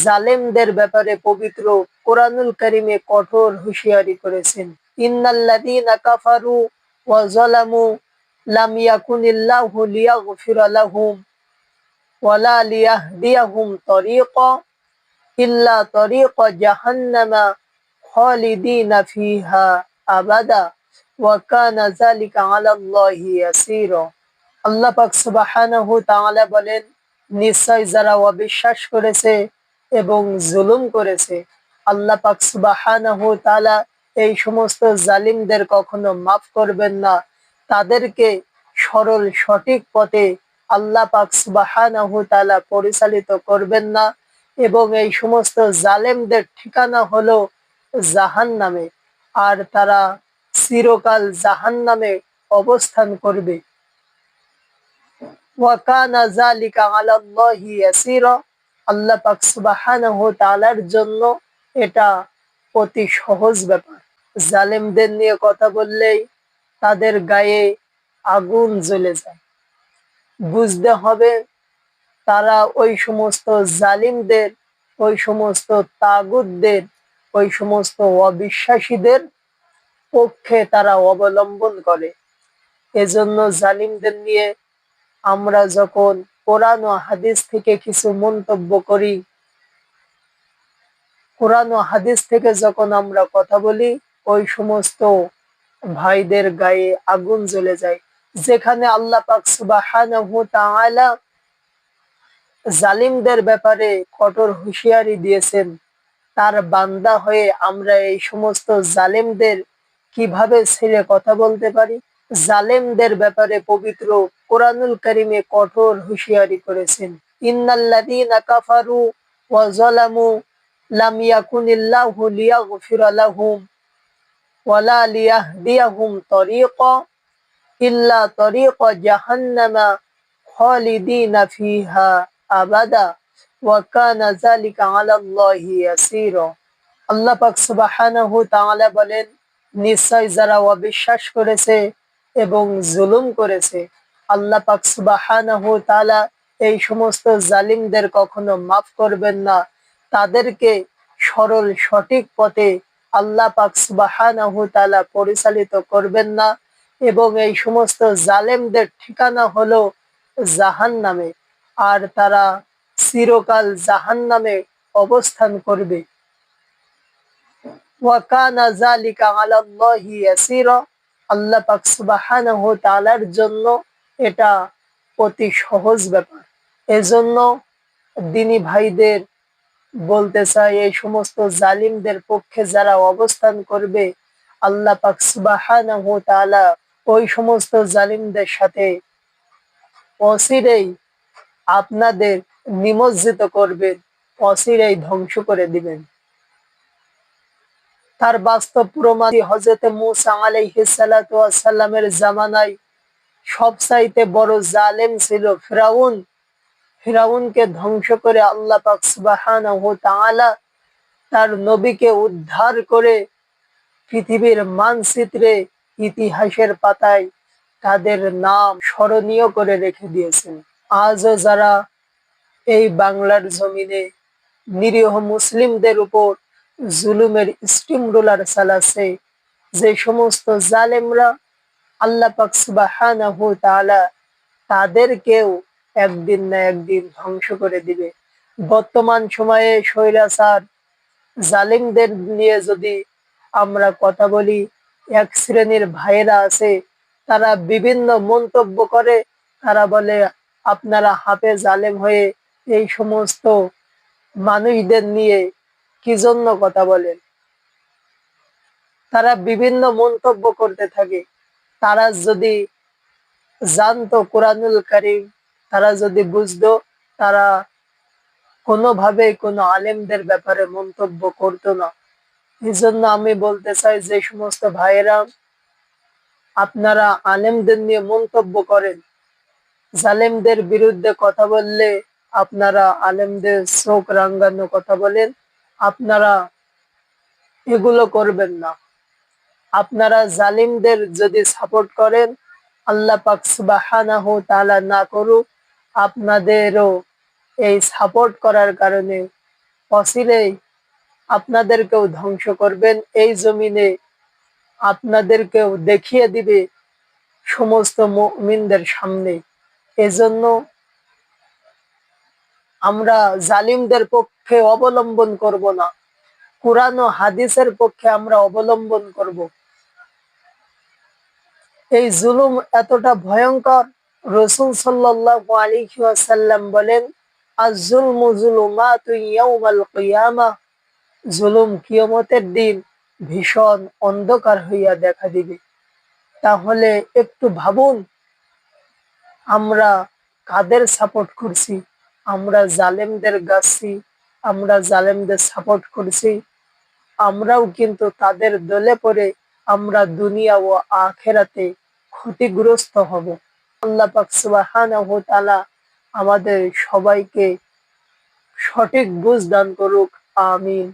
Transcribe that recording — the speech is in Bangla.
জালেমদের ব্যাপারে পবিত্র কোরআনুল কারীমে কঠোর হুঁশিয়ারি করেছেন। ইন্নাল্লাযীনা কাফারু ওয়া যালামু লাম ইয়াকুনিল্লাহু লিয়াগফিরা লাহুম ওয়ালা লিয়াহদিয়াহুম তরিকা ইল্লা তরিকা জাহান্নামা খালিদিনা ফিহা আবাদা ওয়া কানা যালিকা আলাল্লাহি ইয়াসীরা। আল্লাহ পাক সুবহানাহু তাআলা বলেন, নিশ্চয় যারা অবিশ্বাস করেছে এবং জুলুম করেছে, আল্লাহ পাক সুবহানাহু তাআলা এই সমস্ত জালিমদের কখনো মাফ করবেন না। তাদেরকে সরল সঠিক পথে আল্লাহ পাক সুবহানাহু তাআলা পরিচালিত করবেন না এবং এই সমস্ত জালেমদের ঠিকানা হলো জাহান্নামে, আর তারা চিরকাল জাহান্নামে অবস্থান করবে। ওয়া কানা যালিকা আলাল্লাহি ইয়াসীরা। আল্লাহ পাক সুবহানাহু তাআলার জন্য এটা অতি সহজ ব্যাপার। জালেমদের নিয়ে কথা বললেই তাদের গায়ে আগুন জ্বলে যায়। বুঝতে হবে তারা ওই সমস্ত জালিমদের, ওই সমস্ত তাগুতদের, ওই সমস্ত অবিশ্বাসীদের পক্ষে তারা অবলম্বন করে। এজন্য জালিমদের নিয়ে আমরা যখন কোরআন ও হাদিস থেকে কিছু মন্তব্য করি, কোরআন ও হাদিস থেকে যখন আমরা কথা বলি, ওই সমস্ত ভাইদের গায়ে আগুন জ্বলে যায়। যেখানে আল্লাহ পাক সুবহানাহু তাআলা জালিমদের ব্যাপারে কঠোর হুঁশিয়ারি দিয়েছেন, তার বান্দা হয়ে আমরা এই সমস্ত জালিমদের কিভাবে ছেড়ে কথা বলতে পারি? জালেমদের ব্যাপারে পবিত্র কোরআনুল কারীমে কঠোর হুঁশিয়ারি করেছেন। ইন্নাল্লাযীনা কাফারু ওয়া যালামু লাম ইয়াকুনিল্লাহু লিয়াগফিরা লাহুম ওয়ালা লিয়াহদিয়াহুম তরিকা ইল্লা তরিকা জাহান্নামা খালিদিনা ফিহা আবাদা ওয়া কানা যালিকা আলাল্লাহি ইয়াসীরা। আল্লাহ পাক সুবহানাহু তাআলা বলেন, নিশ্চয় যারা অবিশ্বাস করেছে এবং জুলুম করেছে, আল্লাহ পাক সুবহানাহু তাআলা এই সমস্ত জালিমদের কখনো মাফ করবেন না। তাদেরকে সরল সঠিক পথে আল্লাহ পাক সুবহানাহু তাআলা পরিচালিত করবেন না এবং এই সমস্ত জালেমদের ঠিকানা হলো জাহান্নামে, আর তারা চিরকাল জাহান্নামে অবস্থান করবে। ওয়া কানা যালিকা আলাল্লাহি ইয়াসীরা। আল্লাহ পাক সুবহানাহু তাআলার জন্য এটা অতি সহজ ব্যাপার। এজন্য দিনী ভাইদের বলতে চাই, এই সমস্ত জালিমদের পক্ষে যারা অবস্থান করবে, আল্লাহ পাক সুবহানাহু তাআলা ওই সমস্ত জালিমদের সাথে অচিরেই আপনাদের নিমজ্জিত করবেন, অচিরেই ধ্বংস করে দিবেন। তার বাস্তব প্রমাণ হযরত মূসা আলাইহিস সালাতু ওয়াস সালামের জামানায় সবচাইতে বড় জালেম ছিল ফিরাউন। ফিরাউনকে ধ্বংস করে আল্লাহ পাক সুবহানাহু তাআলা তার নবীকে উদ্ধার করে পৃথিবীর মানচিত্রে, ইতিহাসের পাতায় তাদের নাম স্মরণীয় করে রেখে দিয়েছেন। আজও যারা এই বাংলার জমিনে নিরীহ মুসলিমদের উপর জুলুমের স্টিম রোলার চালাচ্ছে, যে সমস্ত জালেমরা, আল্লাহ পাক সুবহানাহু তাআলা তাদেরকেও একদিন না একদিন ধ্বংস করে দিবে। বর্তমান সময়ে স্বৈরাচার জালিমদের নিয়ে যদি আমরা কথা বলি, এক শ্রেণীর ভাইয়েরা আছে, তারা বিভিন্ন মন্তব্য করে। তারা বলে, আপনারা হাফেজ জালেম হয়ে এই সমস্ত মানুষদের নিয়ে কি জন্য কথা বলেন? তারা বিভিন্ন মন্তব্য করতে থাকে। তারা যদি জানতো কোরআনুল কারীম, তারা যদি বুঝতো, তারা কোনোভাবে কোনো আলেমদের ব্যাপারে মন্তব্য করতো না। এই জন্য আমি বলতে চাই, যে সমস্ত ভাইয়েরা আপনারা আলেমদের নিয়ে মন্তব্য করেন, জালেমদের বিরুদ্ধে কথা বললে আপনারা আলেমদের চোখ রাঙানো কথা বলেন, আপনারা এগুলো করবেন না। আপনারা জালিমদের যদি সাপোর্ট করেন, আল্লাহ পাক সুবহানাহু তাআলা না করুক, আপনাদেরও এই সাপোর্ট করার কারণে অচিরেই আপনাদেরকেও ধ্বংস করবেন এই জমিনে, আপনাদেরকেও দেখিয়ে দিবে সমস্ত মুমিনদের সামনে। এজন্য আমরা জালিমদের পক্ষে অবলম্বন করব না, কুরআন ও হাদিসের পক্ষে আমরা অবলম্বন করব। এই জুলুম এতটা ভয়ঙ্কর, রাসূল সাল্লাল্লাহু আলাইহি ওয়াসাল্লাম বলেন, আয-যুলমু যুলুমাতুন ইয়াওমাল কিয়ামাহ, জুলুম কিয়ামতের দিন ভীষণ অন্ধকার হইয়া দেখা দিবে। তাহলে একটু ভাবুন, আমরা কাদের সাপোর্ট করছি? আমরা জালেমদের গাচ্ছি, আমরা জালেমদের সাপোর্ট করছি। আমরাও কিন্তু তাদের দলে পড়ে আমরা দুনিয়া ও আখেরাতে ক্ষতিগ্রস্ত হব। আল্লাহ পাক সুবহানাহু ওয়া তাআলা আমাদের সবাইকে সঠিক বুঝ দান করুক। আমিন।